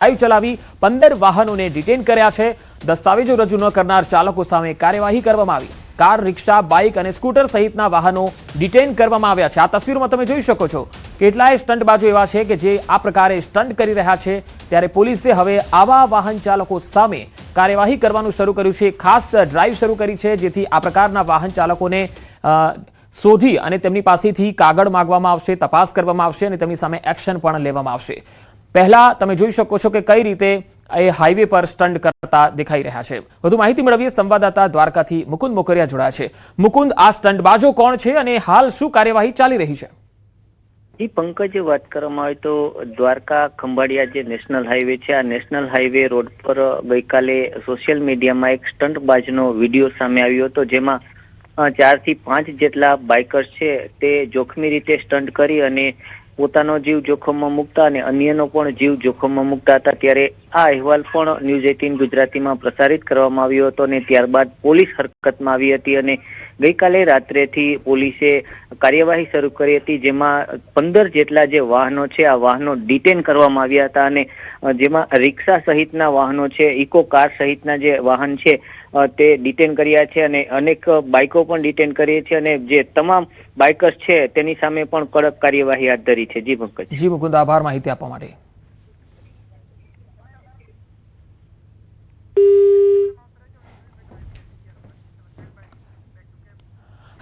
Drive ચલાવી 15 વાહનોને detain કર્યા છે। દસ્તાવેજો રજૂ ન કરનાર ચાલકો સામે કાર્યવાહી કરવામાં આવી। કાર, રિક્ષા, બાઇક અને સ્કૂટર સહિતના વાહનો ડિટેન કરવામાં આવ્યા છે। આ તસવીરોમાં તમે જોઈ શકો છો કેટલાય સ્ટંટબાજો એવા છે કે જે આ પ્રકારે સ્ટંટ કરી રહ્યા છે, ત્યારે પોલીસે હવે આવા વાહન ચાલકો સામે કાર્યવાહી કરવાનું શરૂ કર્યું છે। ખાસ ડ્રાઈવ શરૂ કરી છે જેથી આ પ્રકારના વાહન ચાલકોને શોધી અને તેમની પાસેથી કાગળ માંગવામાં આવશે, તપાસ કરવામાં આવશે અને તેમની સામે એક્શન પણ લેવામાં આવશે। પહેલા તમે જોઈ શકો છો કે કઈ રીતે એ હાઈવે પર સ્ટંટ કરતા દેખાઈ રહ્યા છે। વધુ માહિતી મેળવીએ સંવાદદાતા દ્વારકાથી મુકુંદ મોકરિયા જોડાયા છે। મુકુંદ, આ સ્ટંટબાજો કોણ છે અને હાલ શું કાર્યવાહી ચાલી રહી છે? જી પંકજ, વાત કરવામાં આવે તો દ્વારકા ખંભાળિયા જે નેશનલ હાઈવે છે, આ નેશનલ હાઈવે રોડ પર ગઈકાલે સોશિયલ મીડિયામાં એક સ્ટંટબાજનો વિડીયો સામે આવ્યો હતો, જેમાં 4 થી 5 જેટલા બાઇકર્સ છે તે જોખમી રીતે સ્ટંટ કરી અને પોતાનો જીવ જોખમમાં મૂકતા અને અન્યનો પણ જીવ જોખમમાં મૂકતા હતા। ત્યારે આ અહેવાલ પણ ન્યૂઝ 18 ગુજરાતીમાં પ્રસારિત કરવામાં આવ્યો હતો અને ત્યારબાદ પોલીસ હરકતમાં આવી હતી અને ગઈકાલે રાત્રેથી પોલીસે કાર્યવાહી શરૂ કરી હતી, જેમાં 15 જેટલા જે વાહનો છે આ વાહનો ડિટેન કરવામાં આવ્યા હતા અને જેમાં રિક્ષા સહિતના વાહનો છે, ઇકો કાર સહિતના જે વાહન છે તે ડિટેન કર્યા છે અને અનેક બાઇકો પણ ડિટેન કરી છે અને જે તમામ બાઇકર્સ છે તેની સામે પણ કડક કાર્યવાહી હાથ ધરી છે। જી પંકજ। જી મુકુંદ, આભાર માહિતી આપવા માટે।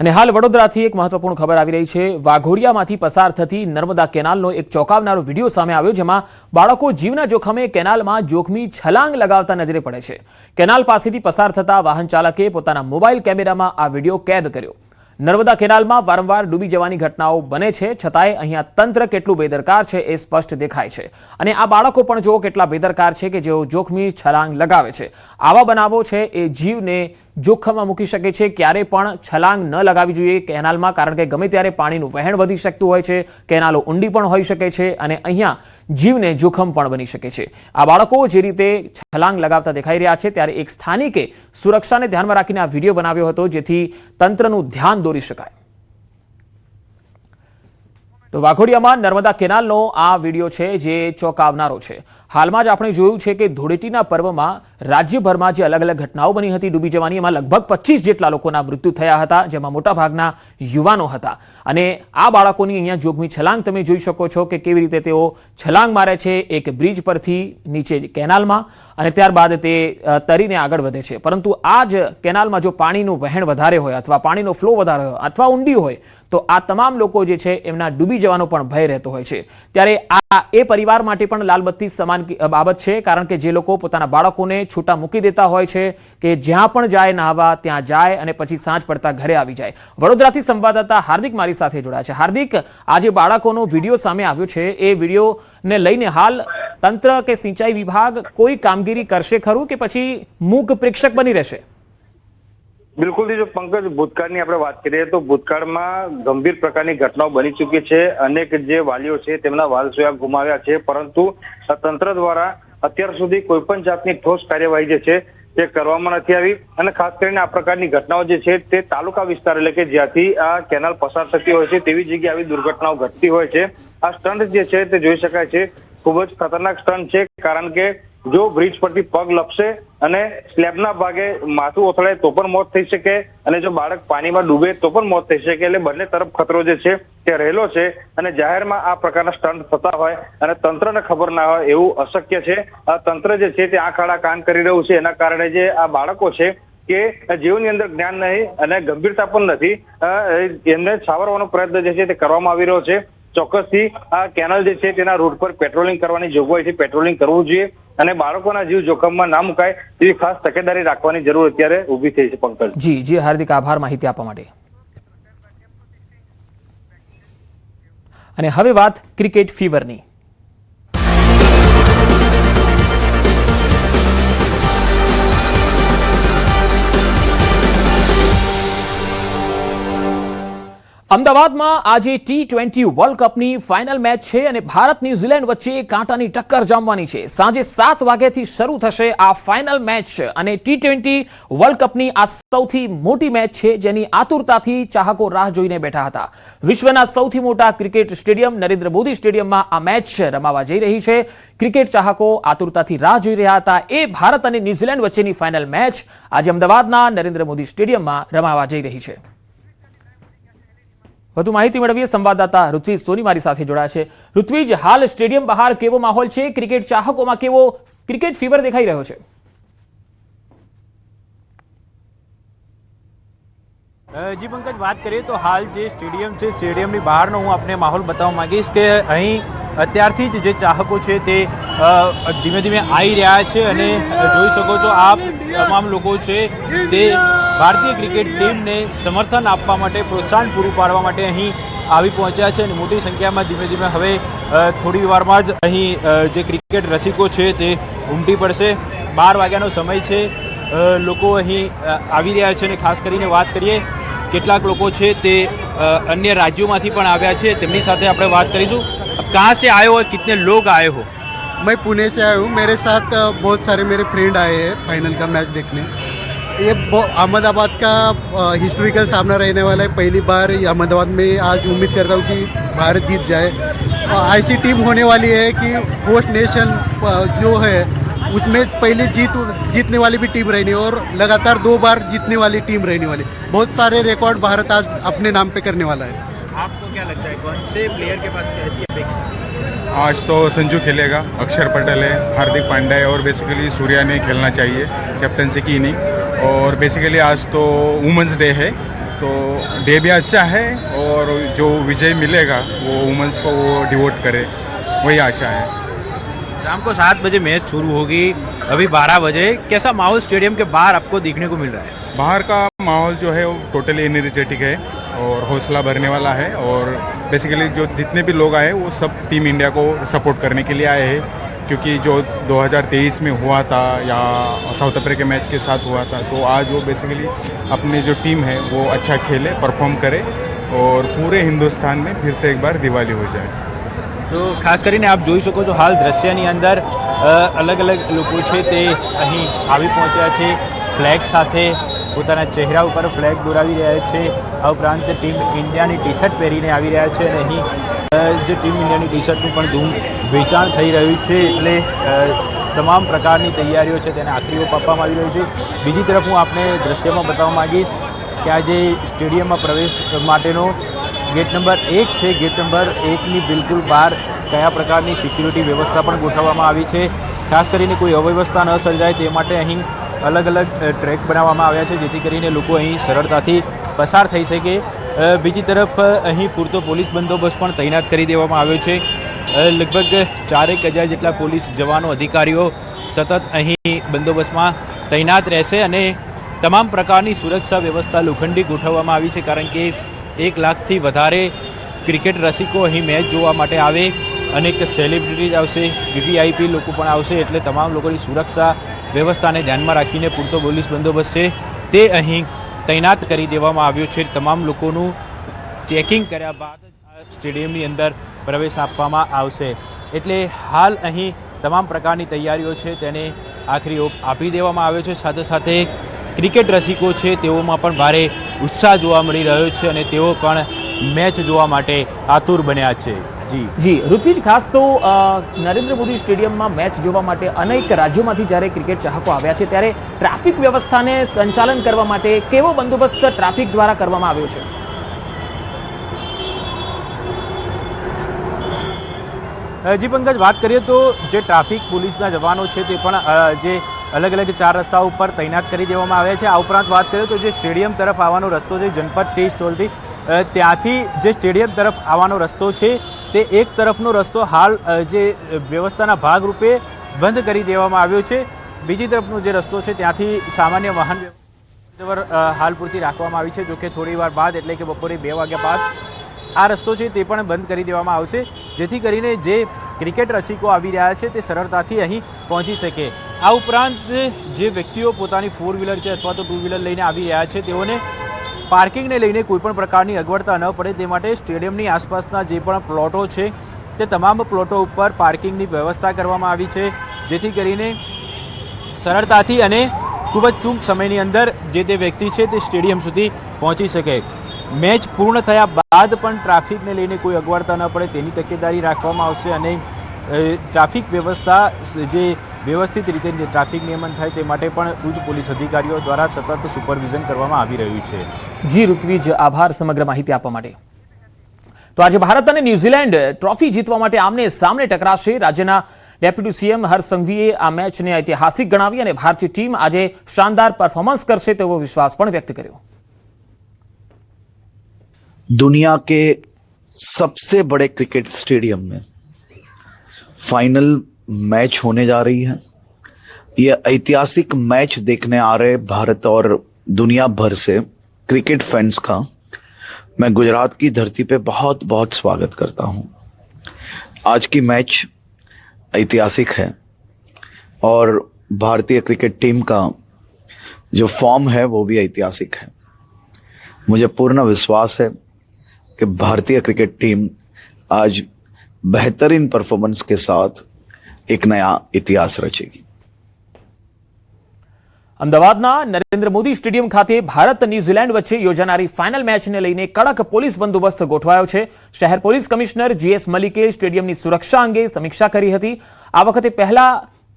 અને હાલ વડોદરાથી એક મહત્વપૂર્ણ ખબર આવી રહી છે। વાઘોડિયામાંથી પસાર થતી નર્મદા કેનાલનો એક ચોંકાવનારો વિડીયો સામે આવ્યો, જેમાં બાળકો જીવના જોખમે કેનાલમાં જોખમી છલાંગ લગાવતા નજરે પડે છે। કેનાલ પાસેથી પસાર થતા વાહન ચાલકે પોતાના મોબાઈલ કેમેરામાં આ વિડીયો કેદ કર્યો। નર્મદા કેનાલમાં વારંવાર ડૂબી જવાની ઘટનાઓ બને છે, છતાંય અહીંયા તંત્ર કેટલું બેદરકાર છે એ સ્પષ્ટ દેખાય છે અને આ બાળકો પણ જો કેટલા બેદરકાર છે કે જેઓ જોખમી છલાંગ લગાવે છે। આવા બનાવો છે એ જીવને જોખમમાં મૂકી શકે છે। ક્યારે પણ છલાંગ ન લગાવવી જોઈએ કેનાલમાં, કારણ કે ગમે ત્યારે પાણીનું વહેણ વધી શકતું હોય છે, કેનાલો ઊંડી પણ હોઈ શકે છે અને અહીંયા જીવને જોખમ પણ બની શકે છે। આ બાળકો જે રીતે છલાંગ લગાવતા દેખાઈ રહ્યા છે, ત્યારે એક સ્થાનિકે સુરક્ષાને ધ્યાનમાં રાખીને આ વિડીયો બનાવ્યો હતો જેથી તંત્રનું ધ્યાન દોરી શકાય। તો વાઘોડિયામાં નર્મદા કેનાલનો આ વિડીયો છે જે ચોંકાવનારો છે। હાલમાં જ આપણે જોયું છે કે ધૂળેટીના પર્વમાં રાજ્યભરમાં જે અલગ અલગ ઘટનાઓ બની હતી ડૂબી જવાની, એમાં લગભગ 25 જેટલા લોકોના મૃત્યુ થયા હતા, જેમાં મોટાભાગના યુવાનો હતા અને આ બાળકોની અહીંયા જોખમી છલાંગ તમે જોઈ શકો છો કે કેવી રીતે તેઓ છલાંગ મારે છે એક બ્રિજ પરથી નીચે કેનાલમાં અને ત્યારબાદ તે તરીને આગળ વધે છે। પરંતુ આ જ કેનાલમાં જો પાણીનું વહેણ વધારે હોય અથવા પાણીનો ફ્લો વધારે હોય અથવા ઊંડી હોય તો આ તમામ લોકો જે છે એમના ડૂબી જવાનો પણ ભય રહેતો હોય છે। ત્યારે આ એ પરિવાર માટે પણ લાલબત્તી સમાન બાબત છે, કારણ કે જે લોકો પોતાના બાળકોને છૂટા મૂકી દેતા હોય છે કે જ્યાં પણ જાય નહાવા ત્યાં જાય અને પછી સાંજ પડતા ઘરે આવી જાય। વડોદરાથી સંવાદદાતા હાર્દિક મારી સાથે જોડાયા છે। હાર્દિક, આ જે બાળકોનો વિડીયો સામે આવ્યો છે એ વિડીયોને લઈને હાલ તંત્ર કે સિંચાઈ વિભાગ કોઈ કામગીરી કરશે ખરું કે પછી મૂક પ્રેક્ષક બની રહેશે? બિલકુલ, જો પંકજ, ભૂતકાળની આપણે વાત કરીએ તો ભૂતકાળમાં ગંભીર પ્રકારની ઘટનાઓ બની ચૂકી છે। અનેક જે વાલીઓ છે તેમના વાલ સોયા ગુમાવ્યા છે, પરંતુ તંત્ર દ્વારા અત્યાર સુધી કોઈ પણ જાતની ઠોસ કાર્યવાહી જે છે તે કરવામાં નથી આવી અને ખાસ કરીને આ પ્રકારની ઘટનાઓ જે છે તે તાલુકા વિસ્તાર એટલે કે જ્યાંથી આ કેનાલ પસાર થતી હોય છે તેવી જગ્યાએ આવી દુર્ઘટનાઓ ઘટતી હોય છે। આ સ્ટંટ જે છે તે જોઈ શકાય છે ખૂબ જ ખતરનાક સ્ટંટ છે, કારણ કે જો બ્રિજ પરથી પગ લપસે અને સ્લેબના ભાગે માથું ઓથળાય તો પણ મોત થઈ શકે અને જો બાળક પાણીમાં ડૂબે તો પણ મોત થઈ શકે। એટલે બંને તરફ ખતરો જે છે તે રહેલો છે અને જાહેરમાં આ પ્રકારના સ્ટંટ થતા હોય અને તંત્રને ખબર ના હોય એવું અશક્ય છે। આ તંત્ર જે છે તે આંખ આડા કાન કરી રહ્યું છે, એના કારણે જે આ બાળકો છે કે જીવની અંદર જ્ઞાન નહીં અને ગંભીરતા પણ નથી, એમને છાવરવાનો પ્રયત્ન જે છે તે કરવામાં આવી રહ્યો છે। ચોક્કસથી આ કેનાલ જે છે તેના રૂટ પર પેટ્રોલિંગ કરવાની જોગવાઈ છે, પેટ્રોલિંગ કરવું જોઈએ અને બાળકોના જીવ જોખમમાં ના મુકાય એવી ખાસ તકેદારી રાખવાની જરૂર અત્યારે ઊભી થઈ છે। પંકજ। જી હાર્દિક, આભાર માહિતી આપવા માટે। અને હવે વાત ક્રિકેટ ફીવરની। અમદાવાદમાં આજે T20 વર્લ્ડ કપની ફાઇનલ મેચ છે અને ભારત ન્યુઝીલેન્ડ વચ્ચે કાંટાની ટક્કર જામવાની છે. સાંજે 7 વાગ્યાથી શરૂ થશે આ ફાઇનલ મેચ અને T20 વર્લ્ડ કપની આ સૌથી મોટી મેચ છે જેની આતુરતાથી ચાહકો રાહ જોઈને બેઠા હતા. વિશ્વના સૌથી મોટા ક્રિકેટ સ્ટેડિયમ નરેન્દ્ર મોદી સ્ટેડિયમમાં આ મેચ રમાવા જઈ રહી છે. ક્રિકેટ ચાહકો આતુરતાથી રાહ જોઈ રહ્યા હતા. એ ભારત અને ન્યુઝીલેન્ડ વચ્ચેની ફાઇનલ મેચ આજે અમદાવાદના નરેન્દ્ર મોદી સ્ટેડિયમમાં રમાવા જઈ રહી છે. વધુ માહિતી મેળવીએ સંવાદદાતા ઋત્વિજ સોની મારી સાથે જોડાયા છે. ઋત્વિજ, હાલ સ્ટેડિયમ બહાર કેવો માહોલ છે? ક્રિકેટ ચાહકોમાં કેવો ક્રિકેટ ફીવર દેખાઈ રહ્યો છે? જી પંકજ, વાત કરીએ તો હાલ જે સ્ટેડિયમ છે સ્ટેડિયમની બહારનો હું આપને માહોલ બતાવવા માંગીશ કે અહીં અત્યારથી જ જે ચાહકો છે તે ધીમે ધીમે આવી રહ્યા છે અને જોઈ શકો છો આપ તમામ લોકો છે તે ભારતીય ક્રિકેટ ટીમને સમર્થન આપવા માટે, પ્રોત્સાહન પૂરું પાડવા માટે અહીં આવી પહોંચ્યા છે અને મોટી સંખ્યામાં ધીમે ધીમે હવે થોડી વારમાં જ અહીં જે ક્રિકેટ રસિકો છે તે ઉમટી પડશે. 12 વાગ્યાનો સમય છે. લોકો અહીં આવી રહ્યા છે અને ખાસ કરીને વાત કરીએ કેટલાક લોકો છે તે અન્ય રાજ્યોમાંથી પણ આવ્યા છે. તેમની સાથે આપણે વાત કરીશું. अब कहाँ से आए हो और कितने लोग आए हो? मैं पुणे से आया हूँ. मेरे साथ बहुत सारे मेरे फ्रेंड आए हैं फाइनल का मैच देखने. ये अहमदाबाद का हिस्टोरिकल सामना रहने वाला है. पहली बार अहमदाबाद में आज उम्मीद करता हूँ कि भारत जीत जाए. ऐसी टीम होने वाली है कि होस्ट नेशन जो है उसमें पहले जीतने वाली भी टीम रहनी है और लगातार 2 बार जीतने वाली टीम रहने वाली. बहुत सारे रिकॉर्ड भारत आज अपने नाम पे करने वाला है. आपको क्या लगता है कौन से प्लेयर के पास कैसी अपेक्षा? आज तो संजू खेलेगा, अक्षर पटेल है, हार्दिक पांड्या है और बेसिकली सूर्या ने खेलना चाहिए कैप्टनसी की इनिंग. और बेसिकली आज तो वुमेंस डे है तो डे भी अच्छा है और जो विजय मिलेगा वो वुमेंस को वो डिवोट करे, वही आशा है. शाम को 7 बजे मैच शुरू होगी, अभी 12 बजे. कैसा माहौल स्टेडियम के बाहर आपको देखने को मिल रहा है? बाहर का माहौल जो है वो टोटली एनर्जेटिक है और हौसला भरने वाला है. और बेसिकली जो जितने भी लोग आए वो सब टीम इंडिया को सपोर्ट करने के लिए आए हैं, क्योंकि जो 2023 में हुआ था या साउथ अफ्रीका मैच के साथ हुआ था तो आज वो बेसिकली अपनी जो टीम है वो अच्छा खेले, परफॉर्म करे और पूरे हिंदुस्तान में फिर से एक बार दिवाली हो जाए. તો ખાસ કરીને આપ જોઈ શકો છો હાલ દ્રશ્યની અંદર અલગ અલગ લોકો છે તે અહીં આવી પહોંચ્યા છે. ફ્લેગ સાથે પોતાના ચહેરા ઉપર ફ્લેગ દોરાવી રહ્યા છે. આ ઉપરાંત ટીમ ઇન્ડિયાની ટી શર્ટ પહેરીને આવી રહ્યા છે અને અહીં જે ટીમ ઇન્ડિયાની ટી શર્ટનું પણ ધૂમ વેચાણ થઈ રહ્યું છે. એટલે તમામ પ્રકારની તૈયારીઓ છે તેને આખરી ઓપ આપવામાં આવી રહ્યું છે. બીજી તરફ હું આપને દ્રશ્યમાં બતાવવા માગીશ કે આજે સ્ટેડિયમમાં પ્રવેશ માટેનો ગેટ નંબર 1 છે. ગેટ નંબર 1ની બિલકુલ બહાર કયા પ્રકારની સિક્યુરિટી વ્યવસ્થા પણ ગોઠવવામાં આવી છે. ખાસ કરીને કોઈ અવ્યવસ્થા ન સર્જાય તે માટે અહીં અલગ અલગ ટ્રેક બનાવવામાં આવ્યા છે જેથી કરીને લોકો અહીં સરળતાથી પસાર થઈ શકે. બીજી તરફ અહીં પૂરતો પોલીસ બંદોબસ્ત પણ તૈનાત કરી દેવામાં આવ્યો છે. લગભગ 4,000 જેટલા પોલીસ જવાનો, અધિકારીઓ સતત અહીં બંદોબસ્તમાં તૈનાત રહેશે અને તમામ પ્રકારની સુરક્ષા વ્યવસ્થા લોખંડી ગોઠવવામાં આવી છે. કારણ કે 1 લાખથી વધારે ક્રિકેટ રસિકો અહીં મેચ જોવા માટે આવે. અનેક સેલિબ્રિટીઝ આવશે, વીવીઆઈપી લોકો પણ આવશે. એટલે તમામ લોકોની સુરક્ષા વ્યવસ્થાને ધ્યાનમાં રાખીને પૂરતો પોલીસ બંદોબસ્ત છે તે અહીં તૈનાત કરી દેવામાં આવ્યો છે. તમામ લોકોનું ચેકિંગ કર્યા બાદ સ્ટેડિયમની અંદર પ્રવેશ આપવામાં આવશે. એટલે હાલ અહીં તમામ પ્રકારની તૈયારીઓ છે તેને આખરી ઓપ આપી દેવામાં આવ્યો છે. સાથે સાથે ક્રિકેટ રસિકો છે તેઓમાં પણ ભારે ઉત્સાહ જોવા મળી રહ્યો છે અને તેઓ પણ મેચ જોવા માટે આતુર બન્યા છે. જી ઋત્વિજ, ખાસ તો નરેન્દ્ર મોદી સ્ટેડિયમમાં મેચ જોવા માટે અનેક રાજ્યોમાંથી જ્યારે ક્રિકેટ ચાહકો આવ્યા છે ત્યારે ટ્રાફિક વ્યવસ્થાને સંચાલન કરવા માટે કેવો બંદોબસ્ત ટ્રાફિક દ્વારા કરવામાં આવ્યો છે? જી પંકજ, વાત કરીએ તો જે ટ્રાફિક પોલીસના જવાનો છે તે પણ જે અલગ અલગ 4 રસ્તાઓ ઉપર તૈનાત કરી દેવામાં આવ્યા છે. આ ઉપરાંત વાત કરીએ તો જે સ્ટેડિયમ તરફ આવવાનો રસ્તો છે જનપદ ટી સ્ટોલથી, ત્યાંથી જે સ્ટેડિયમ તરફ આવવાનો રસ્તો છે તે એક તરફનો રસ્તો હાલ જે વ્યવસ્થાના ભાગરૂપે બંધ કરી દેવામાં આવ્યો છે. બીજી તરફનો જે રસ્તો છે ત્યાંથી સામાન્ય વાહન વ્યવહાર હાલ પૂરતી રાખવામાં આવી છે. જોકે થોડી વાર બાદ એટલે કે બપોરે 2 વાગ્યા બાદ આ રસ્તો છે તે પણ બંધ કરી દેવામાં આવશે જેથી કરીને જે ક્રિકેટ રસિકો આવી રહ્યા છે તે સરળતાથી અહીં પહોંચી શકે. આ ઉપરાંત જે વ્યક્તિઓ પોતાની 4 વ્હીલર છે અથવા તો 2 વ્હીલર લઈને આવી રહ્યા છે તેઓને પાર્કિંગને લઈને કોઈપણ પ્રકારની અગવડતા ન પડે તે માટે સ્ટેડિયમની આસપાસના જે પણ પ્લોટો છે તે તમામ પ્લોટો ઉપર પાર્કિંગની વ્યવસ્થા કરવામાં આવી છે, જેથી કરીને સરળતાથી અને ખૂબ જ ટૂંક સમયની અંદર જે તે વ્યક્તિ છે તે સ્ટેડિયમ સુધી પહોંચી શકે. મેચ પૂર્ણ થયા બાદ પણ ટ્રાફિકને લઈને કોઈ અગવડતા ન પડે તેની તકેદારી રાખવામાં આવશે અને ટ્રાફિક વ્યવસ્થા જે વ્યવસ્થિત રીતે ટ્રાફિક નિયમન થાય તે માટે પણ ઉચ્ચ પોલીસ અધિકારીઓ દ્વારા સતત સુપરવિઝન કરવામાં આવી રહ્યું છે. જી ઋત્વિજ, આભાર સમગ્ર માહિતી આપવા માટે. તો આજે ભારત અને ન્યૂઝીલેન્ડ ટ્રોફી જીતવા માટે આમને સામને ટકરાશે. રાજ્યના ડેપ્યુટી સીએમ હર્ષ સંઘવીએ આ મેચને ઐતિહાસિક ગણાવી અને ભારતીય ટીમ આજે શાનદાર પરફોર્મન્સ કરશે તેવો વિશ્વાસ પણ વ્યક્ત કર્યો. दुनिया के सबसे बड़े क्रिकेट स्टेडियम में फाइनल मैच होने जा रही है. ये ऐतिहासिक मैच देखने आ रहे भारत और दुनिया भर से क्रिकेट फैंस का मैं गुजरात की धरती पे बहुत बहुत स्वागत करता हूँ. आज की मैच ऐतिहासिक है और भारतीय क्रिकेट टीम का जो फॉर्म है वो भी ऐतिहासिक है. मुझे पूर्ण विश्वास है कि भारतीय क्रिकेट टीम आज बेहतरीन परफॉर्मेंस के साथ एक नया इतिहास रचेगी. અમદાવાદના નરેન્દ્ર મોદી સ્ટેડિયમ ખાતે ભારત ન્યૂઝીલેન્ડ વચ્ચે યોજાનારી ફાઇનલ મેચને લઈને કડક પોલીસ બંદોબસ્ત ગોઠવાયો છે. શહેર પોલીસ કમિશનર GS મલિકે સ્ટેડિયમની સુરક્ષા અંગે સમીક્ષા કરી હતી. આ વખતે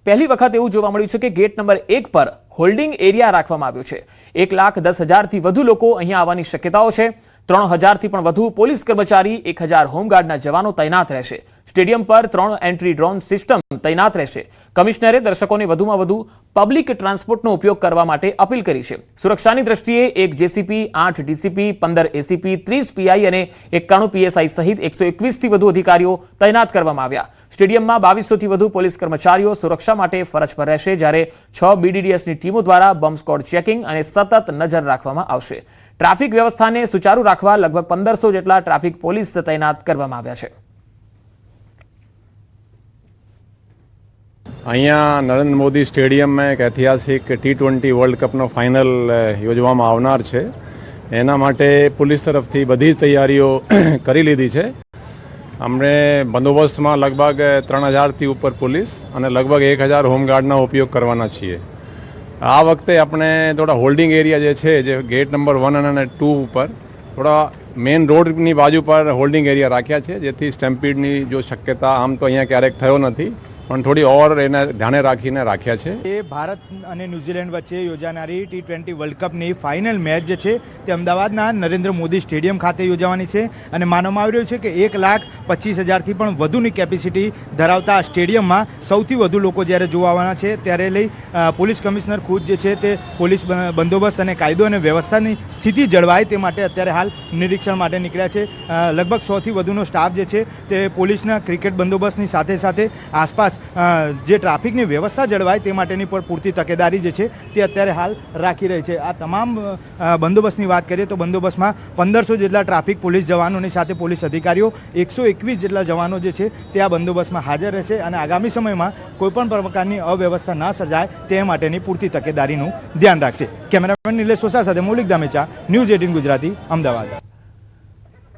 પહેલી વખત એવું જોવા મળ્યું છે કે ગેટ નંબર 1 પર હોલ્ડિંગ એરિયા રાખવામાં આવ્યો છે. 1,10,000થી વધુ લોકો અહીંયા આવવાની શક્યતાઓ છે. 3,000થી પણ વધુ પોલીસ કર્મચારી, 1,000 હોમગાર્ડના જવાનો તૈનાત રહેશે. સ્ટેડિયમ પર 3 એન્ટ્રી ડ્રોન સિસ્ટમ તૈનાત રહેશે. કમિશનરે દર્શકોને વધુમાં વધુ પબ્લિક ટ્રાન્સપોર્ટનો ઉપયોગ કરવા માટે અપીલ કરી છે. સુરક્ષાની દ્રષ્ટિએ 1 જેસીપી, 8 ડીસીપી, 15 એસીપી, 30 પીઆઈ અને 91 પીએસઆઈ સહિત 121થી વધુ અધિકારીઓ તૈનાત કરવામાં આવ્યા. સ્ટેડિયમમાં 2200થી વધુ પોલીસ કર્મચારીઓ સુરક્ષા માટે ફરજ પર રહેશે, જ્યારે 6 BDDSની ટીમો દ્વારા બોમ્બ સ્ક્વોડ ચેકિંગ અને સતત નજર રાખવામાં આવશે. ટ્રાફિક વ્યવસ્થાને સુચારુ રાખવા લગભગ 1500 જેટલા ટ્રાફિક પોલીસ તૈનાત કરવામાં આવ્યા છે. અહીંયા નરેન્દ્ર મોદી સ્ટેડિયમમાં એક ઐતિહાસિક T20 વર્લ્ડ કપનો ફાઇનલ યોજવામાં આવનાર છે. એના માટે પોલીસ તરફથી બધી જ તૈયારીઓ કરી લીધી છે. અમને બંદોબસ્તમાં લગભગ 3,000થી ઉપર પોલીસ અને લગભગ 1,000 હોમગાર્ડનો ઉપયોગ કરવાના છીએ. આ વખતે આપણે થોડા હોલ્ડિંગ એરિયા જે છે, જે ગેટ નંબર 1 અને 2 ઉપર થોડા મેઇન રોડની બાજુ પર હોલ્ડિંગ એરિયા રાખ્યા છે, જેથી સ્ટેમ્પીડની જો શક્યતા આમ તો અહીંયા ક્યારેક થયો નથી, પણ થોડી ઓર એને ધ્યાને રાખીને રાખ્યા છે. એ ભારત અને ન્યૂઝીલેન્ડ વચ્ચે યોજાનારી T20 વર્લ્ડ કપની ફાઇનલ મેચ જે છે તે અમદાવાદના નરેન્દ્ર મોદી સ્ટેડિયમ ખાતે યોજાવાની છે અને માનવામાં આવી રહ્યું છે કે 1,25,000થી પણ વધુની કેપેસિટી ધરાવતા આ સ્ટેડિયમમાં સૌથી વધુ લોકો જ્યારે જોવા આવવાના છે, ત્યારે લઈ પોલીસ કમિશનર ખુદ જે છે તે પોલીસ બંદોબસ્ત અને કાયદો અને વ્યવસ્થાની સ્થિતિ જળવાય તે માટે અત્યારે હાલ નિરીક્ષણ માટે નીકળ્યા છે. લગભગ 100થી વધુનો સ્ટાફ જે છે તે પોલીસના ક્રિકેટ બંદોબસ્તની સાથે સાથે આસપાસ જે ટ્રાફિકની વ્યવસ્થા જળવાય તે માટેની પણ પૂરતી તકેદારી જે છે તે અત્યારે હાલ રાખી રહી છે. આ તમામ બંદોબસ્તની વાત કરીએ તો બંદોબસ્તમાં 1500 જેટલા ટ્રાફિક પોલીસ જવાનોની સાથે પોલીસ અધિકારીઓ, 121 જેટલા જવાનો જે છે તે આ બંદોબસ્તમાં હાજર રહેશે અને આગામી સમયમાં કોઈપણ પ્રકારની અવ્યવસ્થા ન સર્જાય તે માટેની પૂરતી તકેદારીનું ધ્યાન રાખશે. કેમેરામેન નિલેશ સોસા સાથે મૌલિક દામેચા, ન્યૂઝ 18 ગુજરાતી, અમદાવાદ.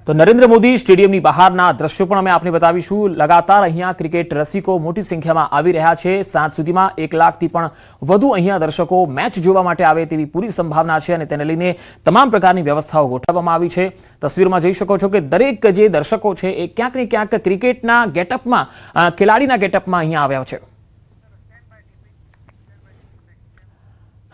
તો નરેન્દ્ર મોદી સ્ટેડિયમની બહારના દ્રશ્યો પણ અમે આપને બતાવીશું. લગાતાર અહીંયા ક્રિકેટ રસિકો મોટી સંખ્યામાં આવી રહ્યા છે. સાંજ સુધીમાં 1 લાખથી પણ વધુ અહીંયા દર્શકો મેચ જોવા માટે આવે તેવી પૂરી સંભાવના છે અને તેને લઈને તમામ પ્રકારની વ્યવસ્થાઓ ગોઠવવામાં આવી છે. તસવીરમાં જોઈ શકો છો કે દરેક જે દર્શકો છે એ ક્યાંક ને ક્યાંક ક્રિકેટના ગેટઅપમાં, ખેલાડીના ગેટઅપમાં અહીંયા આવ્યા છે.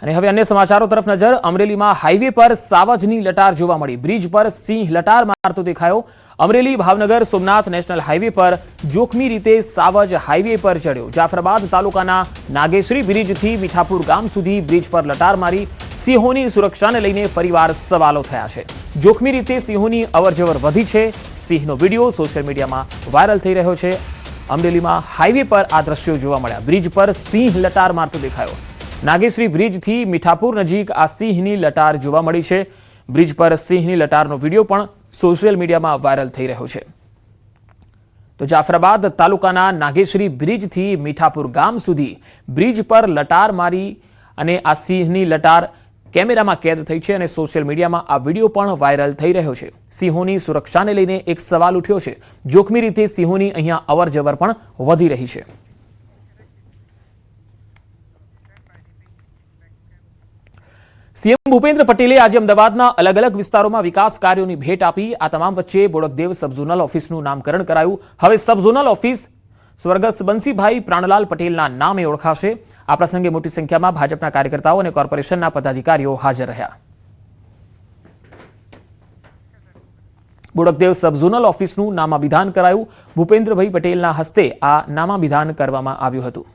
અને હવે અન્ય સમાચારો તરફ નજર. અમરેલીમાં હાઈવે પર સાવજની લટાર જોવા મળી. બ્રિજ પર સિંહ લટાર મારતો દેખાયો. અમરેલી ભાવનગર સોમનાથ નેશનલ હાઈવે પર જોખમી રીતે સાવજ હાઈવે પર ચડ્યો. જાફરાબાદ તાલુકાના નાગેશ્રી બ્રિજથી મીઠાપુર ગામ સુધી બ્રિજ પર લટાર મારી. સિંહોની સુરક્ષાને લઈને ફરીવાર સવાલો થયા છે. જોખમી રીતે સિંહોની અવરજવર વધી છે. સિંહનો વિડીયો સોશિયલ મીડિયામાં વાયરલ થઈ રહ્યો છે. અમરેલીમાં હાઈવે પર આ દ્રશ્યો જોવા મળ્યા. બ્રિજ પર સિંહ લટાર મારતો દેખાયો. નાગેશ્રી બ્રિજથી મીઠાપુર નજીક આ સિંહની લટાર જોવા મળી છે. બ્રિજ પર સિંહની લટારનો વિડીયો પણ સોશિયલ મીડિયામાં વાયરલ થઈ રહ્યો છે. તો જાફરાબાદ તાલુકાના નાગેશ્રી બ્રિજથી મીઠાપુર ગામ સુધી બ્રિજ પર લટાર મારી અને આ સિંહની લટાર કેમેરામાં કેદ થઈ છે અને સોશિયલ મીડિયામાં આ વિડીયો પણ વાયરલ થઈ રહ્યો છે. સિંહોની સુરક્ષાને લઈને એક સવાલ ઉઠ્યો છે. જોખમી રીતે સિંહોની અહીંયા અવરજવર પણ વધી રહી છે. સીએમ ભૂપેન્દ્ર પટેલે આજે અમદાવાદના અલગ અલગ વિસ્તારોમાં વિકાસ કાર્યોની ભેટ આપી. આ તમામ વચ્ચે બોડકદેવ સબઝોનલ ઓફિસનું નામકરણ કરાયું. હવે સબઝોનલ ઓફિસ સ્વર્ગસ્થ બંસીભાઈ પ્રાણલાલ પટેલના નામે ઓળખાશે. આ પ્રસંગે મોટી સંખ્યામાં ભાજપના કાર્યકર્તાઓ અને કોર્પોરેશનના પદાધિકારીઓ હાજર રહ્યા. બોડકદેવ સબઝોનલ ઓફિસનું નામાભિધાન કરાયું. ભૂપેન્દ્રભાઈ પટેલના હસ્તે આ નામાભિધાન કરવામાં આવ્યું હતું.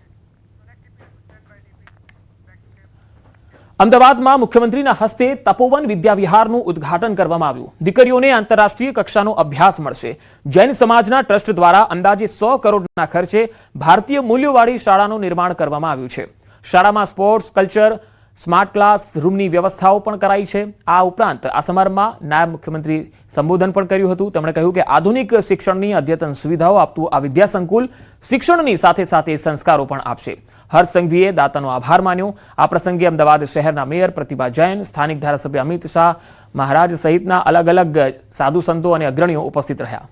અમદાવાદમાં મુખ્યમંત્રીના હસ્તે તપોવન વિદ્યાવિહારનું ઉદ્ઘાટન કરવામાં આવ્યું. દીકરીઓને આંતરરાષ્ટ્રીય કક્ષાનો અભ્યાસ મળશે. જૈન સમાજના ટ્રસ્ટ દ્વારા અંદાજે 100 કરોડના ખર્ચે ભારતીય મૂલ્યોવાળી શાળાનું નિર્માણ કરવામાં આવ્યું છે. શાળામાં સ્પોર્ટ્સ, કલ્ચર, સ્માર્ટ ક્લાસ રૂમની વ્યવસ્થાઓ પણ કરાઈ છે. આ ઉપરાંત આ સમારંભમાં નાયબ મુખ્યમંત્રી સંબોધન પણ કર્યું હતું. તેમણે કહ્યું કે આધુનિક શિક્ષણની અદ્યતન સુવિધાઓ આપતું આ વિદ્યાસંકુલ શિક્ષણની સાથે સાથે સંસ્કારો પણ આપશે. હર્ષ સંઘવીએ દાતાનો આભાર માન્યો. આ પ્રસંગે અમદાવાદ શહેરના મેયર પ્રતિભા જૈન, સ્થાનિક ધારાસભ્ય અમિત શાહ મહારાજ સહિતના અલગ અલગ સાધુ સંતો અને અગ્રણીઓ ઉપસ્થિત રહ્યા.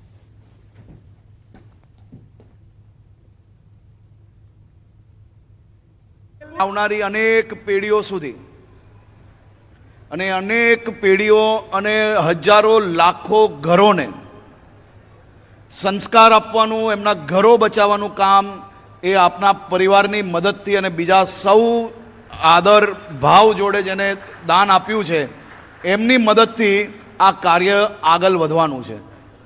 આવનારી અનેક પેઢીઓ સુધી અને અનેક પેઢીઓ અને હજારો લાખો ઘરોને સંસ્કાર આપવાનું, એમના ઘરો બચાવવાનું કામ એ આપના પરિવારની મદદથી અને બીજા સૌ આદર ભાવ જોડે જેને દાન આપ્યું છે એમની મદદથી આ કાર્ય આગળ વધવાનું છે.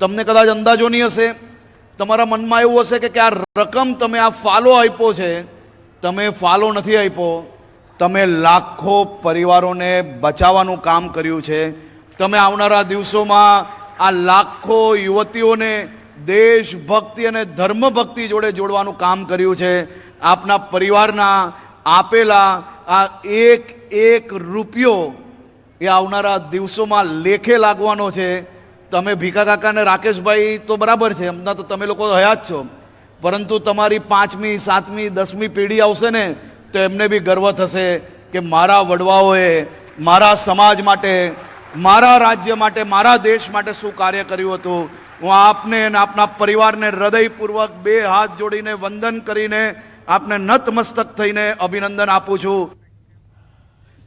તમને કદાચ અંદાજો નહીં હશે, તમારા મનમાં એવું હશે કે આ રકમ તમે આ ફાળો આપ્યો છે, તમે ફાળો નથી આપ્યો, તમે લાખો પરિવારોને બચાવવાનું કામ કર્યું છે. તમે આવનારા દિવસોમાં આ લાખો યુવતીઓને દેશભક્તિ અને ધર્મભક્તિ જોડે જોડવાનું કામ કર્યું છે. આપના પરિવારના આપેલા આ એક રૂપિયો એ આવનારા દિવસોમાં લેખે લાગવાનો છે. તમે ભીખા કાકા અને રાકેશભાઈ તો બરાબર છે, હમણાં તો તમે લોકો હયા જ છો, પરંતુ તમારી 5મી, 7મી, 10મી પેઢી આવશે ને તો એમને બી ગર્વ થશે કે મારા વડવાઓએ મારા સમાજ માટે, મારા રાજ્ય માટે, મારા દેશ માટે શું કાર્ય કર્યું હતું. હું આપને અને આપના પરિવારને હૃદયપૂર્વક 2 હાથ જોડીને વંદન કરીને આપને નતમસ્તક થઈને અભિનંદન આપું છું.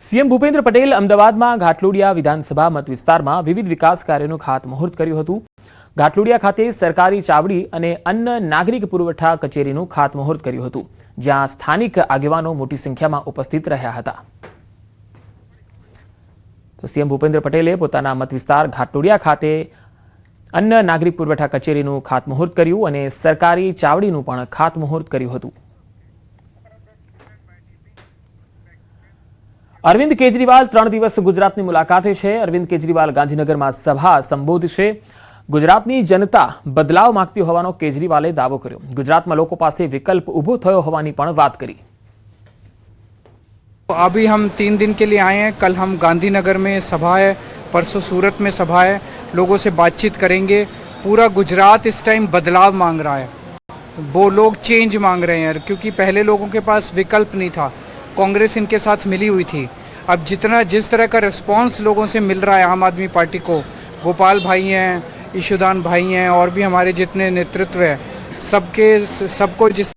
સીએમ ભૂપેન્દ્ર પટેલ અમદાવાદમાં ઘાટલોડિયા વિધાનસભા મત વિસ્તારમાં વિવિધ વિકાસ કાર્યોનું ખાતમુહૂર્ત કર્યું હતું. ઘાટલોડિયા ખાતે સરકારી ચાવડી અને અન્ન નાગરિક પુરવઠા કચેરીનું ખાતમુહૂર્ત કર્યું હતું, જ્યાં સ્થાનિક આગેવાનો મોટી સંખ્યામાં ઉપસ્થિત રહ્યા હતા. તો સીએમ ભૂપેન્દ્ર પટેલે પોતાના મત વિસ્તાર ઘાટલોડિયા ખાતે અન્ન નાગરિક પુરવઠા કચેરીનું ખાતમુહૂર્ત કર્યું અને સરકારી ચાવડીનું પણ ખાતમુહૂર્ત કર્યું હતું. અરવિંદ કેજરીવાલ 3 દિવસ ગુજરાતની મુલાકાતે છે. અરવિંદ કેજરીવાલ ગાંધીનગરમાં સભા સંબોધશે. ગુજરાતની જનતા બદલાવ માંગતી હોવાનો કેજરીવાલે દાવો કર્યો. ગુજરાતમાં લોકો પાસે વિકલ્પ ઊભો થયો હોવાની પણ વાત કરી. अभी हम 3 दिन के लिए आए हैं. कल हम गांधीनगर में सभा है, परसों सूरत में सभा है. लोगों से बातचीत करेंगे. पूरा गुजरात इस टाइम बदलाव मांग रहा है. वो लोग चेंज मांग रहे हैं क्योंकि पहले लोगों के पास विकल्प नहीं था. कांग्रेस इनके साथ मिली हुई थी. अब जिस तरह का रिस्पांस लोगों से मिल रहा है आम आदमी पार्टी को, गोपाल भाई हैं, ईशुदान भाई हैं और भी हमारे जितने नेतृत्व है, सबको जिस